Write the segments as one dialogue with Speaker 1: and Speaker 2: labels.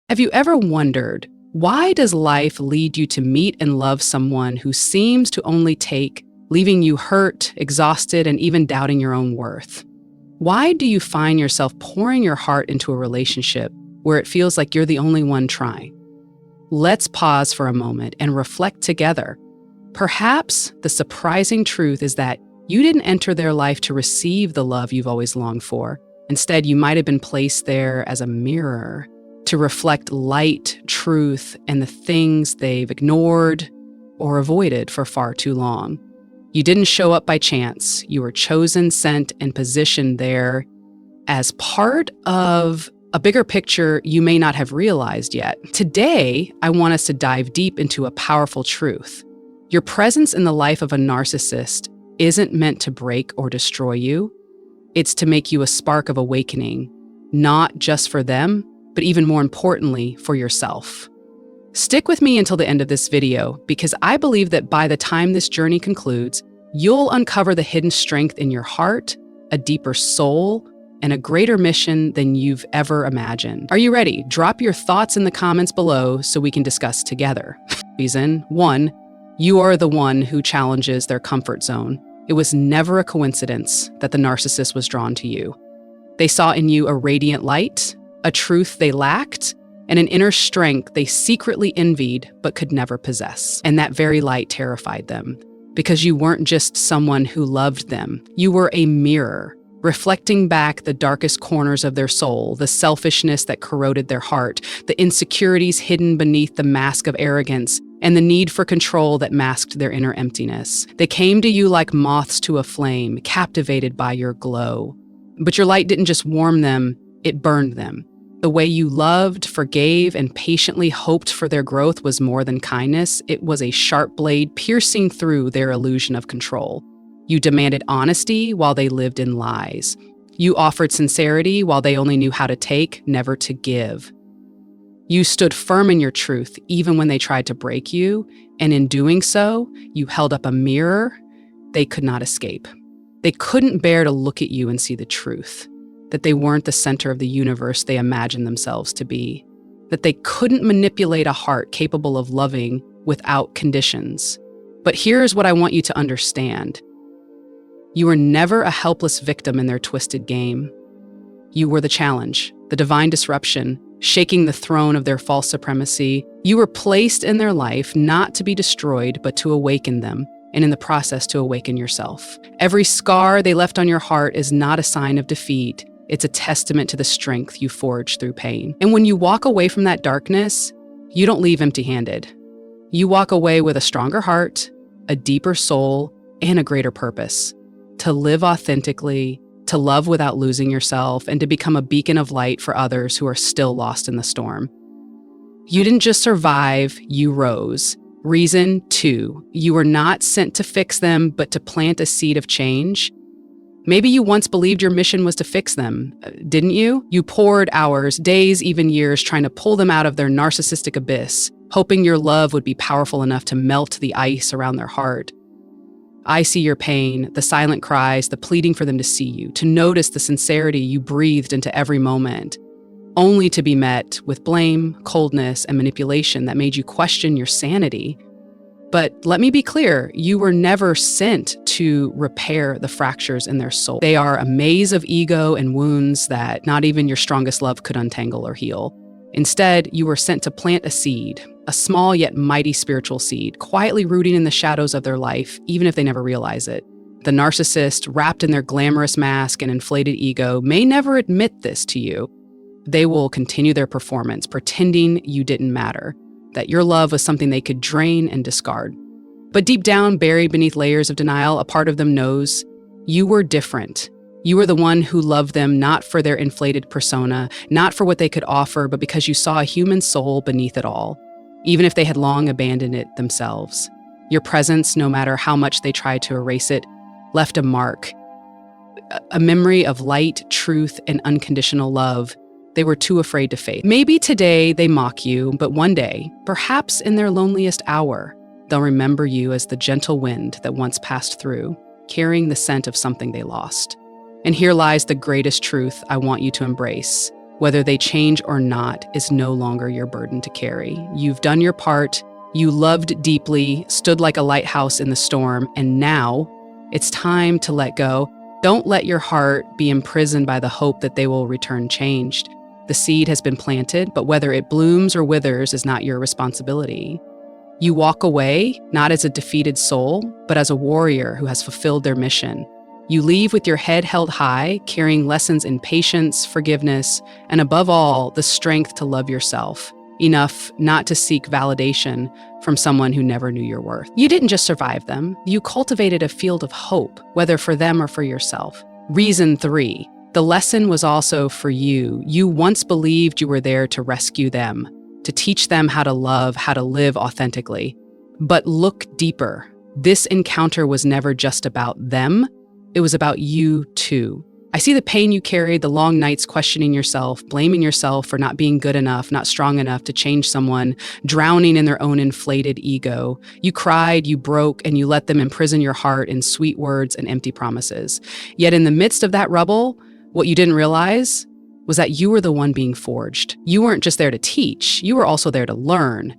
Speaker 1: Have you ever wondered, why does life lead you to meet and love someone who seems to only take, leaving you hurt, exhausted, and even doubting your own worth? Why do you find yourself pouring your heart into a relationship where it feels like you're the only one trying? Let's pause for a moment and reflect together. Perhaps the surprising truth is that you didn't enter their life to receive the love you've always longed for. Instead, you might have been placed there as a mirror to reflect light, truth, and the things they've ignored or avoided for far too long. You didn't show up by chance. You were chosen, sent, and positioned there as part of a bigger picture you may not have realized yet. Today, I want us to dive deep into a powerful truth. Your presence in the life of a narcissist isn't meant to break or destroy you. It's to make you a spark of awakening, not just for them, but even more importantly, for yourself. Stick with me until the end of this video, because I believe that by the time this journey concludes, you'll uncover the hidden strength in your heart, a deeper soul, and a greater mission than you've ever imagined. Are you ready? Drop your thoughts in the comments below so we can discuss together. Reason 1, you are the one who challenges their comfort zone. It was never a coincidence that the narcissist was drawn to you. They saw in you a radiant light, a truth they lacked, and an inner strength they secretly envied but could never possess. And that very light terrified them, because you weren't just someone who loved them. You were a mirror, reflecting back the darkest corners of their soul, the selfishness that corroded their heart, the insecurities hidden beneath the mask of arrogance, and the need for control that masked their inner emptiness. They came to you like moths to a flame, captivated by your glow. But your light didn't just warm them, it burned them. The way you loved, forgave, and patiently hoped for their growth was more than kindness. It was a sharp blade piercing through their illusion of control. You demanded honesty while they lived in lies. You offered sincerity while they only knew how to take, never to give. You stood firm in your truth even when they tried to break you, and in doing so, you held up a mirror they could not escape. They couldn't bear to look at you and see the truth, that they weren't the center of the universe they imagined themselves to be, that they couldn't manipulate a heart capable of loving without conditions. But here's what I want you to understand. You were never a helpless victim in their twisted game. You were the challenge, the divine disruption, shaking the throne of their false supremacy. You were placed in their life not to be destroyed, but to awaken them, and in the process to awaken yourself. Every scar they left on your heart is not a sign of defeat. It's a testament to the strength you forged through pain. And when you walk away from that darkness, you don't leave empty-handed. You walk away with a stronger heart, a deeper soul, and a greater purpose. To live authentically, to love without losing yourself, and to become a beacon of light for others who are still lost in the storm. You didn't just survive, you rose. Reason 2, you were not sent to fix them, but to plant a seed of change. Maybe you once believed your mission was to fix them, didn't you? You poured hours, days, even years trying to pull them out of their narcissistic abyss, hoping your love would be powerful enough to melt the ice around their heart. I see your pain, the silent cries, the pleading for them to see you, to notice the sincerity you breathed into every moment, only to be met with blame, coldness, and manipulation that made you question your sanity. But let me be clear, you were never sent to repair the fractures in their soul. They are a maze of ego and wounds that not even your strongest love could untangle or heal. Instead, you were sent to plant a seed, a small yet mighty spiritual seed, quietly rooting in the shadows of their life, even if they never realize it. The narcissist, wrapped in their glamorous mask and inflated ego, may never admit this to you. They will continue their performance, pretending you didn't matter, that your love was something they could drain and discard. But deep down, buried beneath layers of denial, a part of them knows you were different. You were the one who loved them not for their inflated persona, not for what they could offer, but because you saw a human soul beneath it all, even if they had long abandoned it themselves. Your presence, no matter how much they tried to erase it, left a mark, a memory of light, truth, and unconditional love they were too afraid to face. Maybe today they mock you, but one day, perhaps in their loneliest hour, they'll remember you as the gentle wind that once passed through, carrying the scent of something they lost. And here lies the greatest truth I want you to embrace. Whether they change or not is no longer your burden to carry. You've done your part, you loved deeply, stood like a lighthouse in the storm, and now it's time to let go. Don't let your heart be imprisoned by the hope that they will return changed. The seed has been planted, but whether it blooms or withers is not your responsibility. You walk away, not as a defeated soul, but as a warrior who has fulfilled their mission. You leave with your head held high, carrying lessons in patience, forgiveness, and above all, the strength to love yourself, enough not to seek validation from someone who never knew your worth. You didn't just survive them, you cultivated a field of hope, whether for them or for yourself. Reason 3. The lesson was also for you. You once believed you were there to rescue them, to teach them how to love, how to live authentically. But look deeper. This encounter was never just about them. It was about you too. I see the pain you carried, the long nights questioning yourself, blaming yourself for not being good enough, not strong enough to change someone, drowning in their own inflated ego. You cried, you broke, and you let them imprison your heart in sweet words and empty promises. Yet in the midst of that rubble, what you didn't realize was that you were the one being forged. You weren't just there to teach, you were also there to learn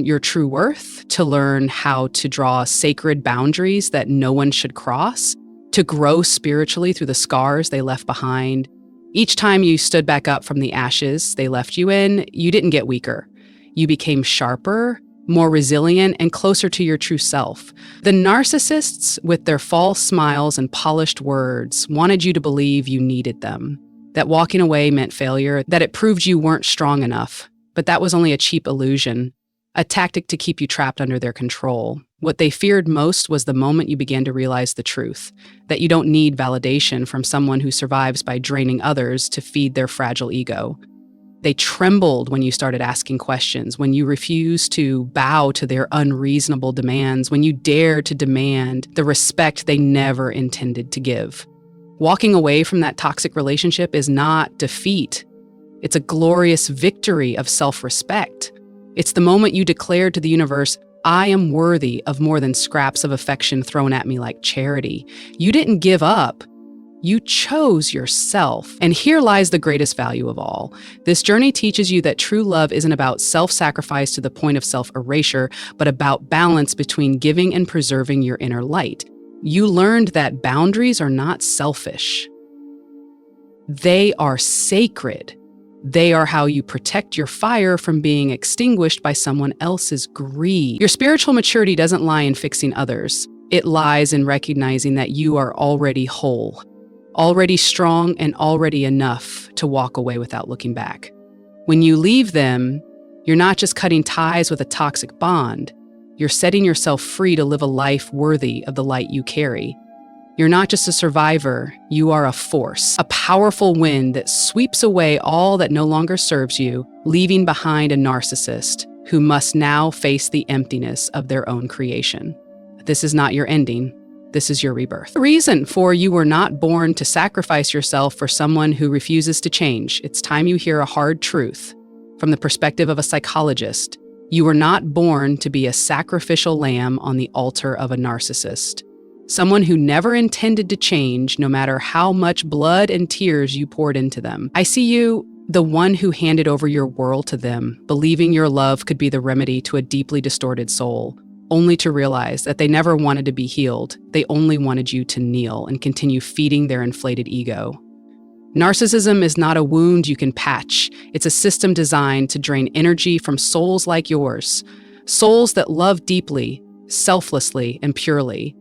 Speaker 1: your true worth, to learn how to draw sacred boundaries that no one should cross, to grow spiritually through the scars they left behind. Each time you stood back up from the ashes they left you in, you didn't get weaker. You became sharper, more resilient, and closer to your true self. The narcissists, with their false smiles and polished words, wanted you to believe you needed them, that walking away meant failure, that it proved you weren't strong enough. But that was only a cheap illusion, a tactic to keep you trapped under their control. What they feared most was the moment you began to realize the truth, that you don't need validation from someone who survives by draining others to feed their fragile ego. They trembled when you started asking questions, when you refused to bow to their unreasonable demands, when you dared to demand the respect they never intended to give. Walking away from that toxic relationship is not defeat. It's a glorious victory of self-respect. It's the moment you declared to the universe, I am worthy of more than scraps of affection thrown at me like charity. You didn't give up. You chose yourself. And here lies the greatest value of all. This journey teaches you that true love isn't about self-sacrifice to the point of self-erasure, but about balance between giving and preserving your inner light. You learned that boundaries are not selfish. They are sacred. They are how you protect your fire from being extinguished by someone else's greed. Your spiritual maturity doesn't lie in fixing others. It lies in recognizing that you are already whole, already strong, and already enough to walk away without looking back. When you leave them, you're not just cutting ties with a toxic bond. You're setting yourself free to live a life worthy of the light you carry. You're not just a survivor, you are a force, a powerful wind that sweeps away all that no longer serves you, leaving behind a narcissist who must now face the emptiness of their own creation. This is not your ending. This is your rebirth. The reason for you were not born to sacrifice yourself for someone who refuses to change. It's time you hear a hard truth from the perspective of a psychologist. You were not born to be a sacrificial lamb on the altar of a narcissist. Someone who never intended to change, no matter how much blood and tears you poured into them. I see you, the one who handed over your world to them, believing your love could be the remedy to a deeply distorted soul, only to realize that they never wanted to be healed. They only wanted you to kneel and continue feeding their inflated ego. Narcissism is not a wound you can patch. It's a system designed to drain energy from souls like yours, souls that love deeply, selflessly, and purely.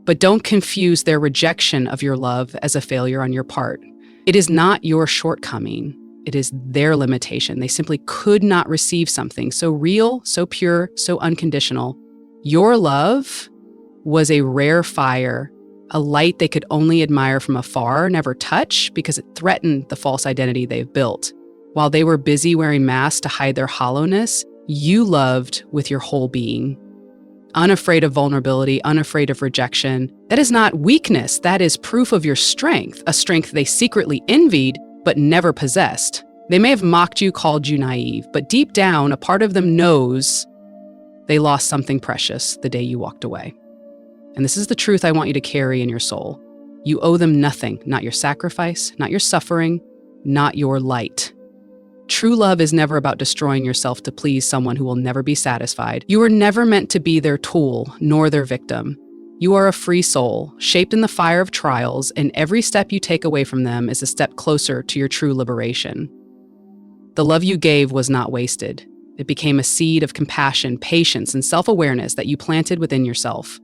Speaker 1: But don't confuse their rejection of your love as a failure on your part. It is not your shortcoming. It is their limitation. They simply could not receive something so real, so pure, so unconditional. Your love was a rare fire, a light they could only admire from afar, never touch, because it threatened the false identity they've built. While they were busy wearing masks to hide their hollowness, you loved with your whole being. Unafraid of vulnerability, unafraid of rejection. That is not weakness, that is proof of your strength, a strength they secretly envied but never possessed. They may have mocked you, called you naive, but deep down, a part of them knows they lost something precious the day you walked away. And this is the truth I want you to carry in your soul. You owe them nothing, not your sacrifice, not your suffering, not your light. True love is never about destroying yourself to please someone who will never be satisfied. You were never meant to be their tool, nor their victim. You are a free soul, shaped in the fire of trials, and every step you take away from them is a step closer to your true liberation. The love you gave was not wasted. It became a seed of compassion, patience, and self-awareness that you planted within yourself.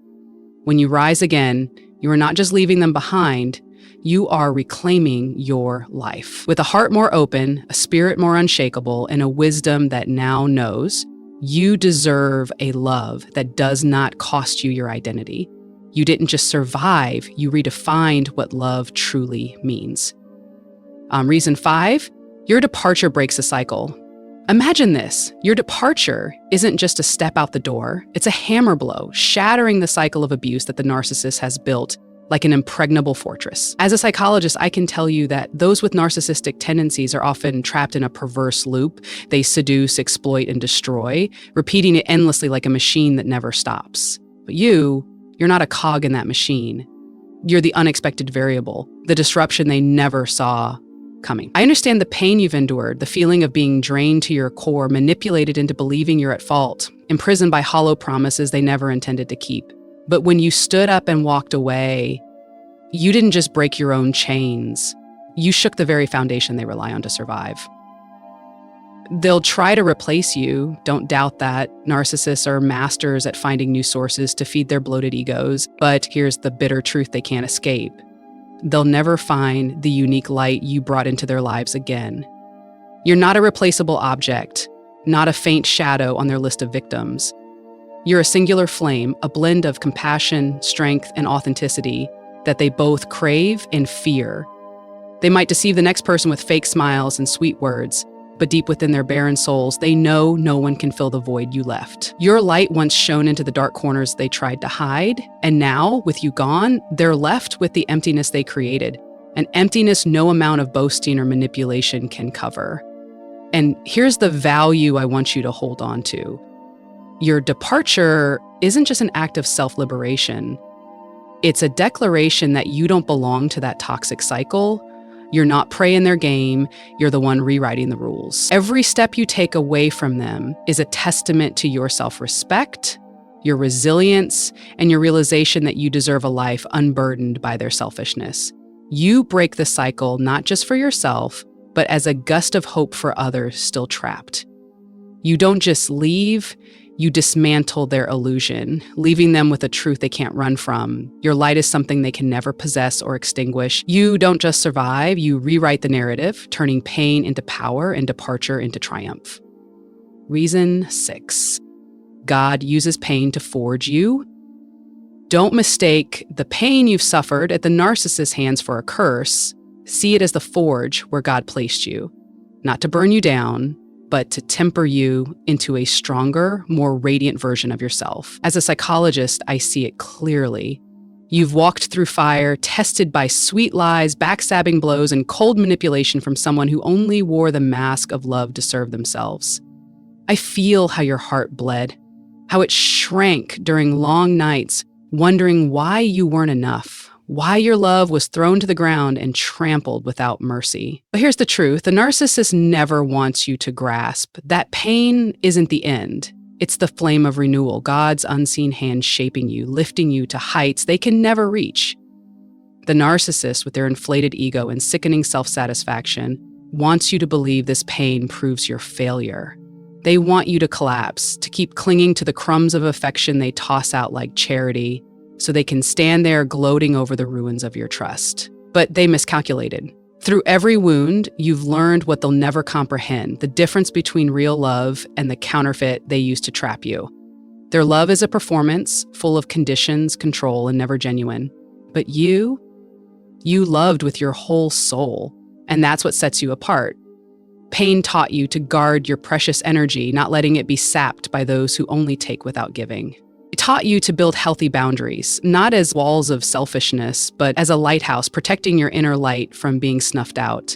Speaker 1: When you rise again, you are not just leaving them behind, you are reclaiming your life. With a heart more open, a spirit more unshakable, and a wisdom that now knows, you deserve a love that does not cost you your identity. You didn't just survive, you redefined what love truly means. Reason 5, your departure breaks a cycle. Imagine this, your departure isn't just a step out the door, it's a hammer blow, shattering the cycle of abuse that the narcissist has built like an impregnable fortress. As a psychologist, I can tell you that those with narcissistic tendencies are often trapped in a perverse loop. They seduce, exploit, and destroy, repeating it endlessly like a machine that never stops. But you're not a cog in that machine. You're the unexpected variable, the disruption they never saw coming. I understand the pain you've endured, the feeling of being drained to your core, manipulated into believing you're at fault, imprisoned by hollow promises they never intended to keep. But when you stood up and walked away, you didn't just break your own chains. You shook the very foundation they rely on to survive. They'll try to replace you. Don't doubt that. Narcissists are masters at finding new sources to feed their bloated egos. But here's the bitter truth they can't escape. They'll never find the unique light you brought into their lives again. You're not a replaceable object, not a faint shadow on their list of victims. You're a singular flame, a blend of compassion, strength, and authenticity that they both crave and fear. They might deceive the next person with fake smiles and sweet words, but deep within their barren souls, they know no one can fill the void you left. Your light once shone into the dark corners they tried to hide, and now, with you gone, they're left with the emptiness they created, an emptiness no amount of boasting or manipulation can cover. And here's the value I want you to hold on to. Your departure isn't just an act of self-liberation. It's a declaration that you don't belong to that toxic cycle. You're not prey in their game, you're the one rewriting the rules. Every step you take away from them is a testament to your self-respect, your resilience, and your realization that you deserve a life unburdened by their selfishness. You break the cycle not just for yourself, but as a gust of hope for others still trapped. You don't just leave, you dismantle their illusion, leaving them with a truth they can't run from. Your light is something they can never possess or extinguish. You don't just survive, you rewrite the narrative, turning pain into power and departure into triumph. Reason 6. God uses pain to forge you. Don't mistake the pain you've suffered at the narcissist's hands for a curse. See it as the forge where God placed you, not to burn you down, but to temper you into a stronger, more radiant version of yourself. As a psychologist, I see it clearly. You've walked through fire, tested by sweet lies, backstabbing blows, and cold manipulation from someone who only wore the mask of love to serve themselves. I feel how your heart bled, how it shrank during long nights, wondering why you weren't enough, why your love was thrown to the ground and trampled without mercy. But here's the truth, the narcissist never wants you to grasp that pain isn't the end. It's the flame of renewal, God's unseen hand shaping you, lifting you to heights they can never reach. The narcissist, with their inflated ego and sickening self-satisfaction, wants you to believe this pain proves your failure. They want you to collapse, to keep clinging to the crumbs of affection they toss out like charity, so they can stand there gloating over the ruins of your trust. But they miscalculated. Through every wound, you've learned what they'll never comprehend, the difference between real love and the counterfeit they use to trap you. Their love is a performance, full of conditions, control, and never genuine. But you loved with your whole soul, and that's what sets you apart. Pain taught you to guard your precious energy, not letting it be sapped by those who only take without giving. It taught you to build healthy boundaries, not as walls of selfishness, but as a lighthouse protecting your inner light from being snuffed out.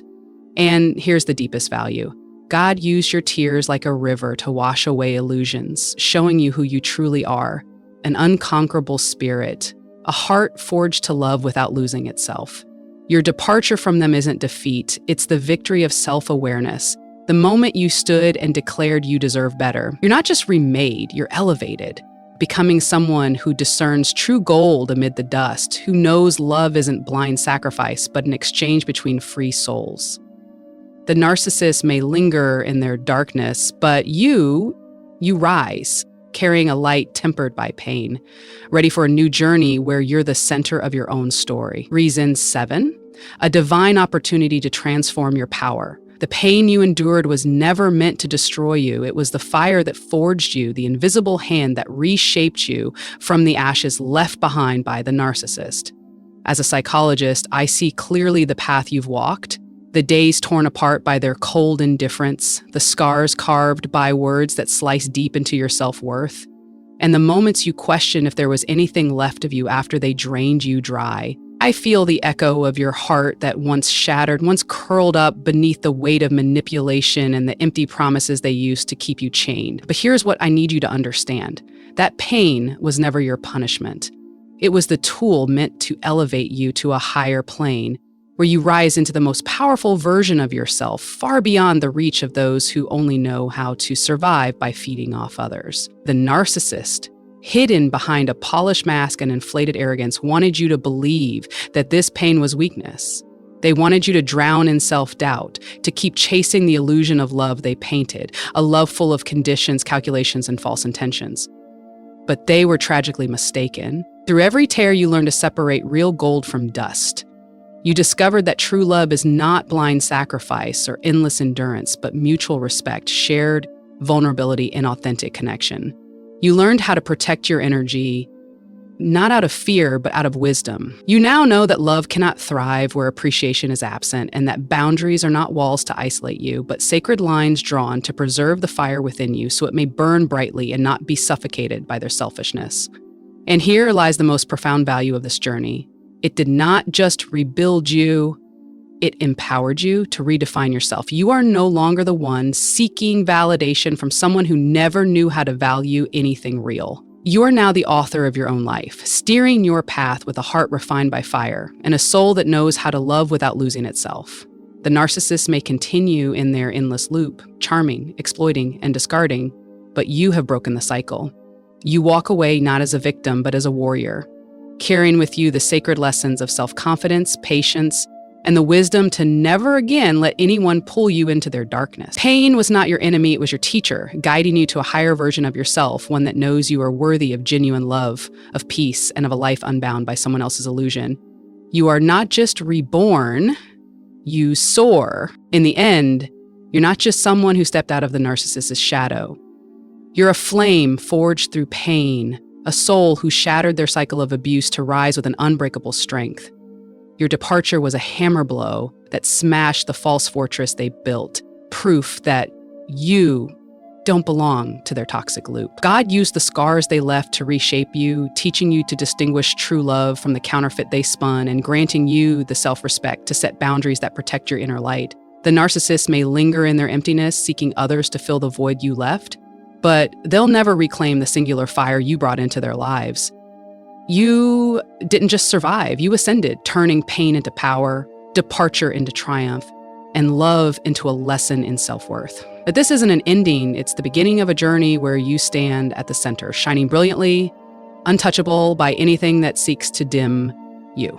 Speaker 1: And here's the deepest value. God used your tears like a river to wash away illusions, showing you who you truly are, an unconquerable spirit, a heart forged to love without losing itself. Your departure from them isn't defeat, it's the victory of self-awareness. The moment you stood and declared you deserve better, you're not just remade, you're elevated, becoming someone who discerns true gold amid the dust, who knows love isn't blind sacrifice, but an exchange between free souls. The narcissist may linger in their darkness, but you rise, carrying a light tempered by pain, ready for a new journey where you're the center of your own story. Reason 7, a divine opportunity to transform your power. The pain you endured was never meant to destroy you. It was the fire that forged you, the invisible hand that reshaped you from the ashes left behind by the narcissist. As a psychologist, I see clearly the path you've walked, the days torn apart by their cold indifference, the scars carved by words that slice deep into your self-worth, and the moments you question if there was anything left of you after they drained you dry. I feel the echo of your heart that once shattered, once curled up beneath the weight of manipulation and the empty promises they used to keep you chained. But here's what I need you to understand. That pain was never your punishment. It was the tool meant to elevate you to a higher plane, where you rise into the most powerful version of yourself, far beyond the reach of those who only know how to survive by feeding off others. The narcissist, hidden behind a polished mask and inflated arrogance, wanted you to believe that this pain was weakness. They wanted you to drown in self-doubt, to keep chasing the illusion of love they painted, a love full of conditions, calculations, and false intentions. But they were tragically mistaken. Through every tear, you learned to separate real gold from dust. You discovered that true love is not blind sacrifice or endless endurance, but mutual respect, shared vulnerability, and authentic connection. You learned how to protect your energy, not out of fear, but out of wisdom. You now know that love cannot thrive where appreciation is absent, and that boundaries are not walls to isolate you, but sacred lines drawn to preserve the fire within you so it may burn brightly and not be suffocated by their selfishness. And here lies the most profound value of this journey. It did not just rebuild you, it empowered you to redefine yourself. You are no longer the one seeking validation from someone who never knew how to value anything real. You are now the author of your own life, steering your path with a heart refined by fire and a soul that knows how to love without losing itself. The narcissist may continue in their endless loop, charming, exploiting, and discarding, but you have broken the cycle. You walk away not as a victim, but as a warrior, carrying with you the sacred lessons of self-confidence, patience, and the wisdom to never again let anyone pull you into their darkness. Pain was not your enemy, it was your teacher, guiding you to a higher version of yourself, one that knows you are worthy of genuine love, of peace, and of a life unbound by someone else's illusion. You are not just reborn, you soar. In the end, you're not just someone who stepped out of the narcissist's shadow. You're a flame forged through pain, a soul who shattered their cycle of abuse to rise with an unbreakable strength. Your departure was a hammer blow that smashed the false fortress they built, proof that you don't belong to their toxic loop. God used the scars they left to reshape you, teaching you to distinguish true love from the counterfeit they spun, and granting you the self-respect to set boundaries that protect your inner light. The narcissist may linger in their emptiness, seeking others to fill the void you left, but they'll never reclaim the singular fire you brought into their lives. You didn't just survive, you ascended, turning pain into power, departure into triumph, and love into a lesson in self-worth. But this isn't an ending, it's the beginning of a journey where you stand at the center, shining brilliantly, untouchable by anything that seeks to dim you.